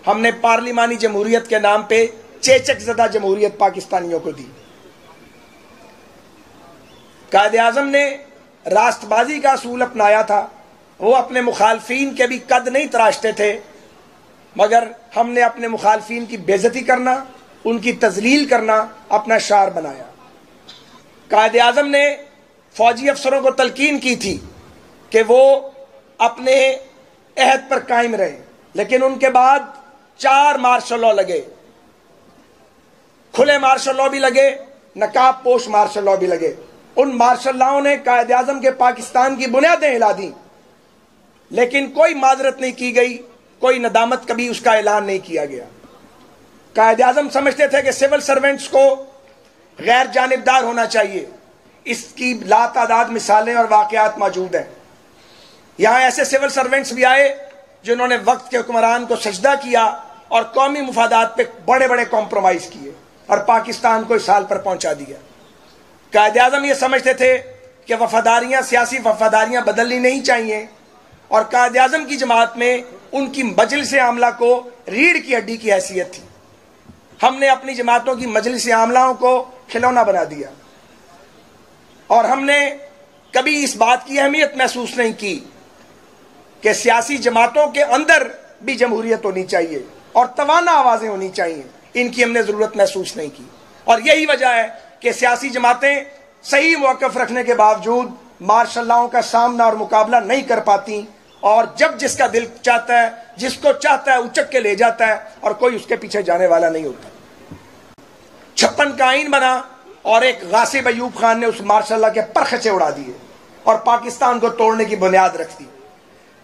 हमने पार्लिमानी जमहूरियत के नाम पे चेचक ज़दा जमहूरियत पाकिस्तानियों को दी। कायदे आज़म ने रास्तबाजी का असूल अपनाया था। वो अपने मुखालफीन के भी कद नहीं तराशते थे, मगर हमने अपने मुखालफीन की बेइज्जती करना, उनकी तजलील करना अपना शार बनाया। कायदे आज़म ने फौजी अफसरों को तलकीन की थी कि वो अपने अहद पर कायम रहे, लेकिन उनके बाद 4 मार्शल लॉ लगे। खुले मार्शल लॉ भी लगे, नकाब पोश मार्शल लॉ भी लगे। उन मार्शल लॉ ने कायदे आज़म के पाकिस्तान की बुनियादें हिला दी, लेकिन कोई माजरत नहीं की गई, कोई नदामत कभी उसका ऐलान नहीं किया गया। कायदे आज़म समझते थे कि सिविल सर्वेंट्स को गैर जानिबदार होना चाहिए। इसकी लातादाद मिसालें और वाक़यात मौजूद हैं। यहाँ ऐसे सिविल सर्वेंट्स भी आए जिन्होंने वक्त के हुक्मरान को सजदा किया और कौमी मुफादात पे बड़े बड़े कॉम्प्रोमाइज़ किए और पाकिस्तान को इस हाल पर पहुँचा दिया। कायदे आज़म ये समझते थे कि वफादारियाँ, सियासी वफादारियाँ बदलनी नहीं चाहिए, और कायदे आज़म की जमात में उनकी मजलिस आमला को रीढ़ की हड्डी की हैसियत थी। हमने अपनी जमातों की मजलिस आमलाओं को खिलौना बना दिया, और हमने कभी इस बात की अहमियत महसूस नहीं की कि सियासी जमातों के अंदर भी जमहूरियत होनी चाहिए और तवाना आवाज़ें होनी चाहिए। इनकी हमने ज़रूरत महसूस नहीं की, और यही वजह है कि सियासी जमातें सही मौक़िफ़ रखने के बावजूद मार्शल लॉ का सामना और मुकाबला नहीं कर पाती, और जब जिसका दिल चाहता है, जिसको चाहता है, उचक के ले जाता है, और कोई उसके पीछे जाने वाला नहीं होता। 56 का आईन बना और एक गासिब अयूब खान ने उस मार्शल लॉ के परखचे उड़ा दिए और पाकिस्तान को तोड़ने की बुनियाद रख दी।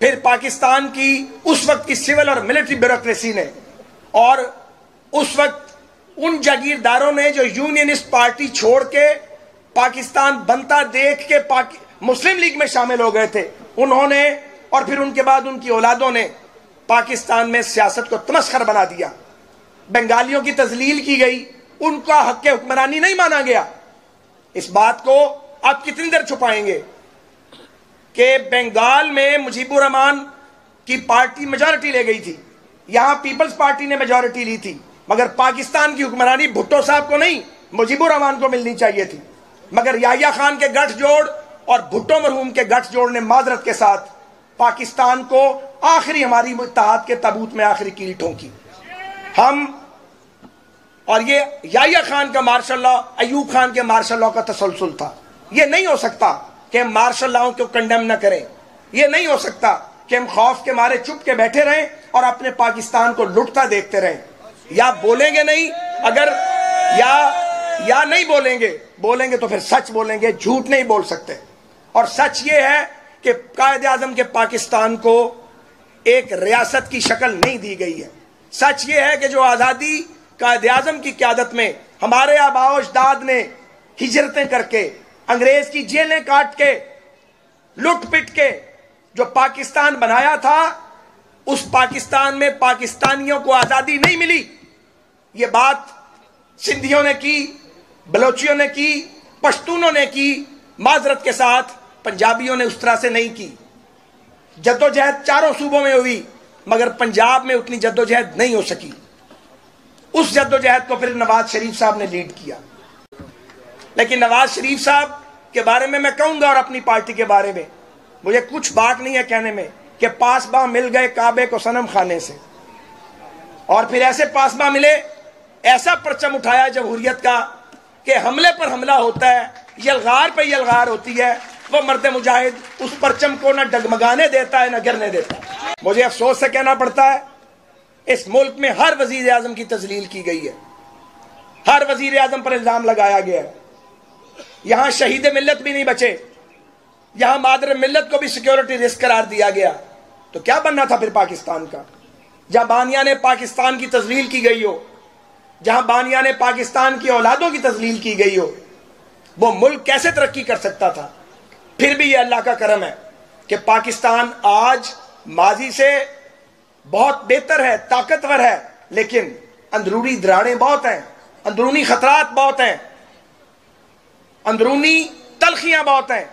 फिर पाकिस्तान की उस वक्त की सिविल और मिलिट्री ब्यूरोक्रेसी ने और उस वक्त उन जागीरदारों ने जो यूनियनिस्ट पार्टी छोड़ के पाकिस्तान बनता देख के मुस्लिम लीग में शामिल हो गए थे, उन्होंने और फिर उनके बाद उनकी औलादों ने पाकिस्तान में सियासत को तमस्खर बना दिया। बंगालियों की तजलील की गई, उनका हक हुक्मरानी नहीं माना गया। इस बात को आप कितनी देर छुपाएंगे कि बंगाल में मुजीबुर रहमान की पार्टी मेजॉरिटी ले गई थी, यहां पीपल्स पार्टी ने मेजॉरिटी ली थी, मगर पाकिस्तान की हुक्मरानी भुट्टो साहब को नहीं, मुजीबुर रहमान को मिलनी चाहिए थी। मगर याह्या खान के गठजोड़ और भुट्टो मरहूम के गठजोड़ ने माजरत के साथ पाकिस्तान को आखिरी हमारी इत्तेहाद के ताबूत में आखिरी कील ठोंकी। हम और ये याह्या खान का मार्शल लॉ अयूब खान के मार्शल लॉ का तसलसल था। ये नहीं हो सकता कि हम मार्शल लॉ को कंडेम न करें। ये नहीं हो सकता कि हम खौफ के मारे चुप के बैठे रहें और अपने पाकिस्तान को लुटता देखते रहें। या बोलेंगे नहीं, अगर या नहीं बोलेंगे तो फिर सच बोलेंगे, झूठ नहीं बोल सकते। और सच ये है कि कायदे आज़म के पाकिस्तान को एक रियासत की शक्ल नहीं दी गई है। सच ये है कि जो आज़ादी कायदे आज़म की क़यादत में हमारे आबाओ अजदाद ने हिजरतें करके, अंग्रेज की जेलें काट के, लुट पिट के जो पाकिस्तान बनाया था, उस पाकिस्तान में पाकिस्तानियों को आज़ादी नहीं मिली। ये बात सिंधियों ने की, बलोचियों ने की, पश्तूनों ने की, माजरत के साथ पंजाबियों ने उस तरह से नहीं की। जद्दोजहद चारों सूबों में हुई, मगर पंजाब में उतनी जद्दोजहद नहीं हो सकी। उस जद्दोजहद को फिर नवाज शरीफ साहब ने लीड किया। लेकिन नवाज शरीफ साहब के बारे में मैं कहूंगा, और अपनी पार्टी के बारे में मुझे कुछ बात नहीं है कहने में कि पासबा मिल गए काबे को सनम खाने से, और फिर ऐसे पासबा मिले, ऐसा परचम उठाया जमहूरियत का कि हमले पर हमला होता है, यलगार पर यलगार होती है, वो मर्द मुजाहिद उस परचम को न डगमगाने देता है न गिरने देता। मुझे अफसोस से कहना पड़ता है, इस मुल्क में हर वजीर आजम की तजलील की गई है, हर वजीर आजम पर इल्जाम लगाया गया है। यहां शहीद मिल्लत भी नहीं बचे, यहां मादर मिल्लत को भी सिक्योरिटी रिस्क करार दिया गया। तो क्या बनना था फिर पाकिस्तान का? जहां बानिया ने पाकिस्तान की तजलील की गई हो, जहां बानिया ने पाकिस्तान की औलादों की तजलील की गई हो, वो मुल्क कैसे तरक्की कर सकता था? फिर भी ये अल्लाह का करम है कि पाकिस्तान आज माजी से बहुत बेहतर है, ताकतवर है, लेकिन अंदरूनी दरारें बहुत हैं, अंदरूनी खतरात बहुत हैं, अंदरूनी तलखियां बहुत हैं।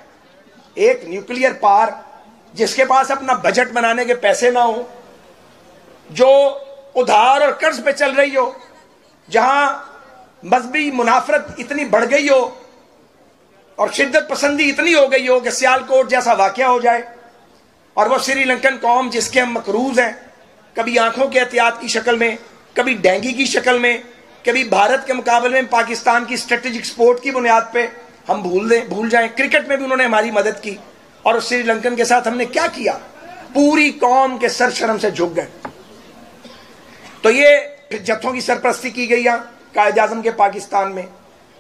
एक न्यूक्लियर पावर जिसके पास अपना बजट बनाने के पैसे ना हो, जो उधार और कर्ज पे चल रही हो, जहां मजहबी मुनाफरत इतनी बढ़ गई हो और शिद्दत पसंदी इतनी हो गई हो कि सियालकोट जैसा वाकया हो जाए, और वो श्रीलंकन कौम जिसके हम मकरूज हैं, कभी आंखों के एहतियात की शक्ल में, कभी डेंगी की शक्ल में, कभी भारत के मुकाबले में पाकिस्तान की स्ट्रेटेजिक सपोर्ट की बुनियाद पे हम भूल जाएं। क्रिकेट में भी उन्होंने हमारी मदद की, और उस श्रीलंकन के साथ हमने क्या किया, पूरी कौम के सर शर्म से झुक गए। तो ये फिर जत्थों की सरपरस्ती की गई कायद आजम के पाकिस्तान में।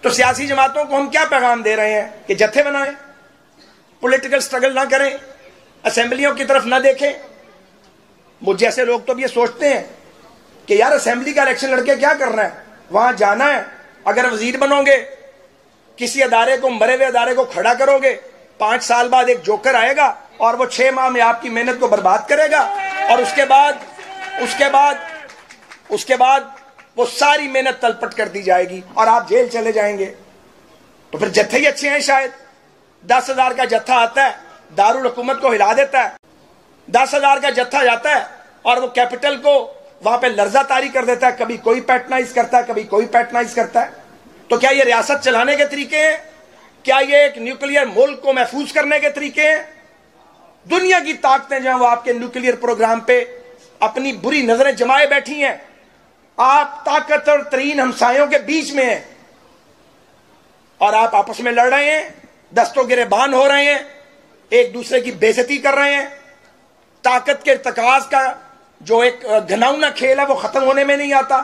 तो सियासी जमातों को हम क्या पैगाम दे रहे हैं कि जत्थे बनाएं, पॉलिटिकल स्ट्रगल ना करें, असेंबलियों की तरफ ना देखें। मुझ जैसे लोग तो अब ये सोचते हैं कि यार असेंबली का इलेक्शन लड़के क्या करना है, वहां जाना है, अगर वजीर बनोगे, किसी अदारे को, मरे हुए अदारे को खड़ा करोगे, 5 साल बाद एक जोकर आएगा और वो 6 माह में आपकी मेहनत को बर्बाद करेगा, और उसके बाद वो सारी मेहनत तलपट कर दी जाएगी और आप जेल चले जाएंगे। तो फिर जत्थे ही अच्छे हैं शायद। 10,000 का जत्था आता है, दारुल हुकूमत को हिला देता है। 10,000 का जत्था जाता है और वो कैपिटल को वहां पे लर्जा तारी कर देता है, कभी कोई पैटर्नाइज करता है, कभी कोई पैटर्नाइज करता है। तो क्या ये रियासत चलाने के तरीके हैं? क्या ये एक न्यूक्लियर मुल्क को महफूज करने के तरीके हैं? दुनिया की ताकतें जो है वो आपके न्यूक्लियर प्रोग्राम पे अपनी बुरी नजरें जमाए बैठी हैं। आप ताकतवर तरीन हमसायों के बीच में हैं और आप आपस में लड़ रहे हैं, दस्तों गिरेबान हो रहे हैं, एक दूसरे की बेइज्जती कर रहे हैं। ताकत के तकाज का जो एक घिनौना खेल है वो खत्म होने में नहीं आता।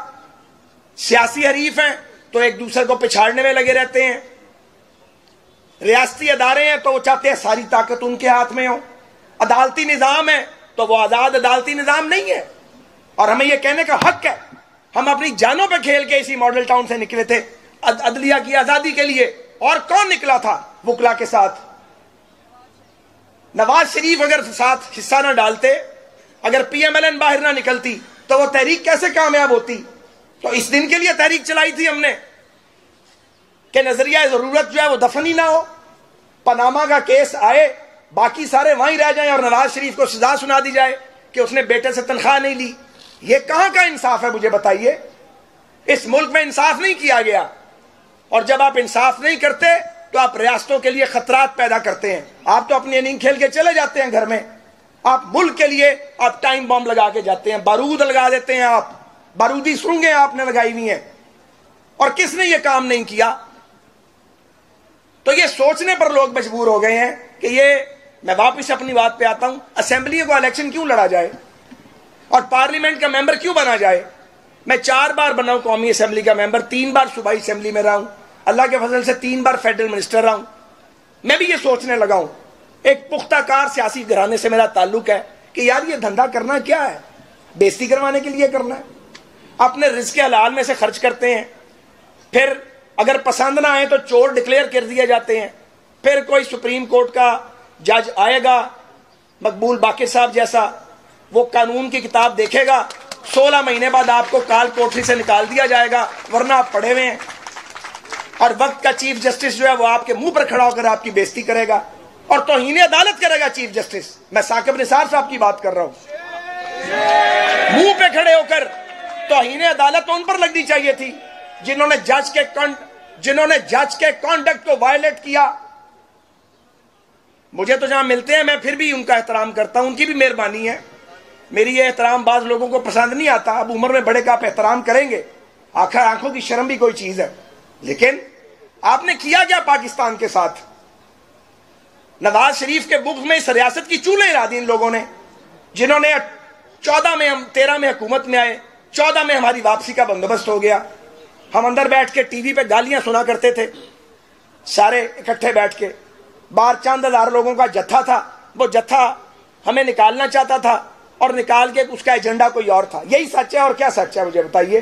सियासी हरीफ हैं तो एक दूसरे को पिछाड़ने में लगे रहते हैं। रियासती अदारे हैं तो वो चाहते हैं सारी ताकत उनके हाथ में हो। अदालती निजाम है तो वो आजाद अदालती निजाम नहीं है, और हमें यह कहने का हक है। हम अपनी जानों पे खेल के इसी मॉडल टाउन से निकले थे अदलिया की आजादी के लिए, और कौन निकला था वुकला के साथ? नवाज शरीफ अगर साथ हिस्सा ना डालते, अगर PMLN बाहर ना निकलती, तो वो तहरीक कैसे कामयाब होती? तो इस दिन के लिए तहरीक चलाई थी हमने कि नजरिया जरूरत जो है वो दफन ही ना हो, पनामा का केस आए, बाकी सारे वहीं रह जाएं और नवाज शरीफ को सजा सुना दी जाए कि उसने बेटे से तनख्वाह नहीं ली। ये कहां का इंसाफ है, मुझे बताइए। इस मुल्क में इंसाफ नहीं किया गया, और जब आप इंसाफ नहीं करते तो आप रियासतों के लिए खतरात पैदा करते हैं। आप तो अपनी इनिंग खेल के चले जाते हैं घर में, आप मुल्क के लिए आप टाइम बॉम्ब लगा के जाते हैं, बारूद लगा देते हैं, आप बारूदी सुरंगें आपने लगाई हुई हैं, और किसने ये काम नहीं किया? तो ये सोचने पर लोग मजबूर हो गए हैं कि ये, मैं वापस अपनी बात पे आता हूं, असेंबली को इलेक्शन क्यों लड़ा जाए और पार्लियामेंट का मेंबर क्यों बना जाए? मैं 4 बार बना हूं कौमी असेंबली का मेंबर, 3 बार सूबाई असेंबली में रहा हूं, अल्लाह के फजल से 3 बार फेडरल मिनिस्टर रहा हूं। मैं भी ये सोचने लगा हूं, एक पुख्ताकार सियासी घराने से मेरा ताल्लुक है कि यार ये धंधा करना क्या है? बेइज्जती करवाने के लिए करना है। अपने रिज़्क़ के हलाल में से खर्च करते हैं, फिर अगर पसंद ना आए तो चोर डिक्लेयर कर दिए जाते हैं। फिर कोई सुप्रीम कोर्ट का जज आएगा, मकबूल बाकिर साहब जैसा, वो कानून की किताब देखेगा, 16 महीने बाद आपको काल कोठरी से निकाल दिया जाएगा, वरना आप पड़े हुए हैं। और वक्त का चीफ जस्टिस जो है वो आपके मुंह पर खड़ा होकर आपकी बेइज्जती करेगा और तौहीन अदालत करेगा चीफ जस्टिस। मैं साकिब निसार साहब की बात कर रहा हूं, मुंह पे खड़े होकर तौहीन अदालत तो उन पर लगनी चाहिए थी जिन्होंने जज के कॉन्डक्ट को वायलेट किया। मुझे तो जहां मिलते हैं मैं फिर भी उनका एहतराम करता हूं, उनकी भी मेहरबानी है। मेरी ये एहतराम बाज लोगों को पसंद नहीं आता। अब उम्र में बड़े का आप एहतराम करेंगे, आखिर आंखों की शर्म भी कोई चीज है। लेकिन आपने किया क्या पाकिस्तान के साथ? नवाज शरीफ के बुग़्ज़ में इस रियासत की चूल्हे हिला दी इन लोगों ने, जिन्होंने 14 में, हम 13 में हुकूमत में आए, 14 में हमारी वापसी का बंदोबस्त हो गया। हम अंदर बैठ के टीवी पे गालियां सुना करते थे, सारे इकट्ठे बैठ के। बाहर चंद हजार लोगों का जत्था था, वो जत्था हमें निकालना चाहता था और निकाल के उसका एजेंडा कोई और था। यही सच है और क्या सच है मुझे बताइए।